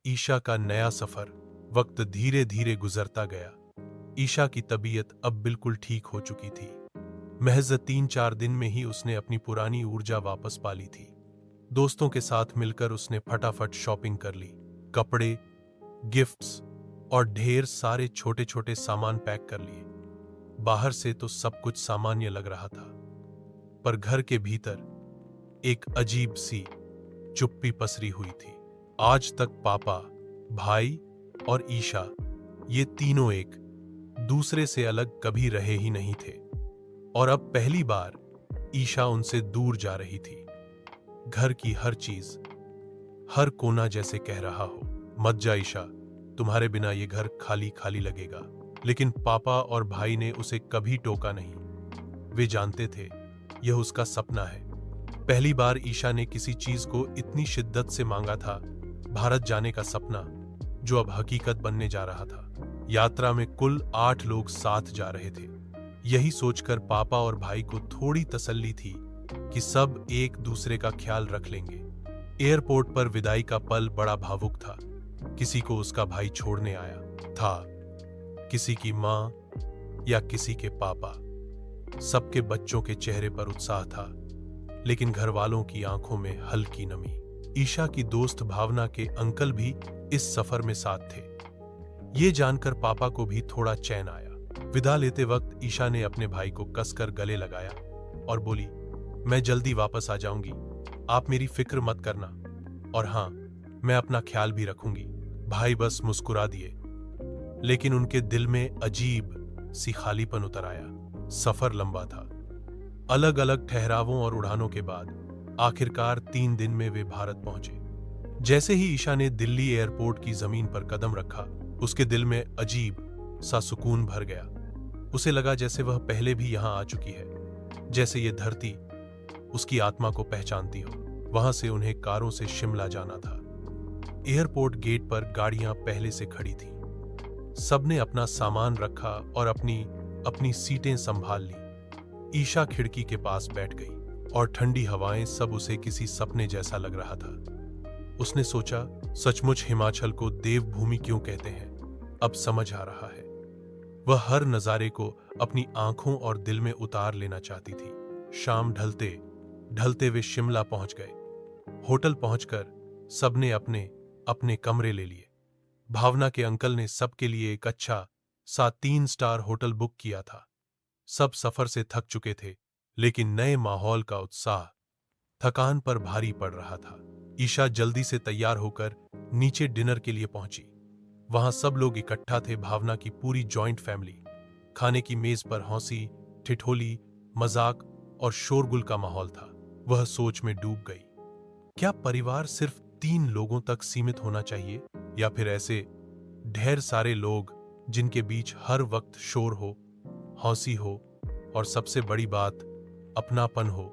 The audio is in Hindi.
ईशा का नया सफर। वक्त धीरे धीरे गुजरता गया। ईशा की तबीयत अब बिल्कुल ठीक हो चुकी थी। महज 3-4 दिन में ही उसने अपनी पुरानी ऊर्जा वापस पा ली थी। दोस्तों के साथ मिलकर उसने फटाफट शॉपिंग कर ली। कपड़े, गिफ्ट्स और ढेर सारे छोटे छोटे सामान पैक कर लिए। बाहर से तो सब कुछ सामान्य लग रहा था, पर घर के भीतर एक अजीब सी चुप्पी पसरी हुई थी। आज तक पापा, भाई और ईशा, ये तीनों एक दूसरे से अलग कभी रहे ही नहीं थे, और अब पहली बार ईशा उनसे दूर जा रही थी। घर की हर चीज, हर कोना जैसे कह रहा हो, मत जा ईशा, तुम्हारे बिना ये घर खाली खाली लगेगा। लेकिन पापा और भाई ने उसे कभी टोका नहीं। वे जानते थे यह उसका सपना है। पहली बार ईशा ने किसी चीज को इतनी शिद्दत से मांगा था, भारत जाने का सपना, जो अब हकीकत बनने जा रहा था। यात्रा में कुल 8 लोग साथ जा रहे थे। यही सोचकर पापा और भाई को थोड़ी तसल्ली थी कि सब एक दूसरे का ख्याल रख लेंगे। एयरपोर्ट पर विदाई का पल बड़ा भावुक था। किसी को उसका भाई छोड़ने आया था, किसी की मां या किसी के पापा। सबके बच्चों के चेहरे पर उत्साह था, लेकिन घर वालों की आंखों में हल्की नमी। ईशा की दोस्त भावना के अंकल भी इस सफर में साथ थे। ये जानकर पापा को भी थोड़ा चैन आया। विदा लेते वक्त ईशा ने अपने भाई को कसकर गले लगाया और बोली, मैं जल्दी वापस आ जाऊंगी, आप मेरी फिक्र मत करना, और हां, मैं अपना ख्याल भी रखूंगी। भाई बस मुस्कुरा दिए, लेकिन उनके दिल में अजीब सी खालीपन उतर आया। सफर लंबा था। अलग अलग ठहरावों और उड़ानों के बाद आखिरकार 3 दिन में वे भारत पहुंचे। जैसे ही ईशा ने दिल्ली एयरपोर्ट की जमीन पर कदम रखा, उसके दिल में अजीब सा सुकून भर गया। उसे लगा जैसे वह पहले भी यहां आ चुकी है, जैसे ये धरती उसकी आत्मा को पहचानती हो। वहां से उन्हें कारों से शिमला जाना था। एयरपोर्ट गेट पर गाड़ियां पहले से खड़ी थीं। सबने अपना सामान रखा और अपनी सीटें संभाल ली। ईशा खिड़की के पास बैठ गई और ठंडी हवाएं सब उसे किसी सपने जैसा लग रहा था। उसने सोचा, सचमुच हिमाचल को देवभूमि क्यों कहते हैं, अब समझ आ रहा है। वह हर नजारे को अपनी आंखों और दिल में उतार लेना चाहती थी। शाम ढलते ढलते वे शिमला पहुंच गए। होटल पहुंचकर सबने अपने अपने कमरे ले लिए। भावना के अंकल ने सबके लिए एक अच्छा सा 3 स्टार होटल बुक किया था। सब सफर से थक चुके थे, लेकिन नए माहौल का उत्साह थकान पर भारी पड़ रहा था। ईशा जल्दी से तैयार होकर नीचे डिनर के लिए पहुंची। वहां सब लोग इकट्ठा थे, भावना की पूरी जॉइंट फैमिली। खाने की मेज पर हंसी, ठिठोली, मजाक और शोरगुल का माहौल था। वह सोच में डूब गई, क्या परिवार सिर्फ 3 लोगों तक सीमित होना चाहिए, या फिर ऐसे ढेर सारे लोग जिनके बीच हर वक्त शोर हो, हंसी हो और सबसे बड़ी बात अपनापन हो।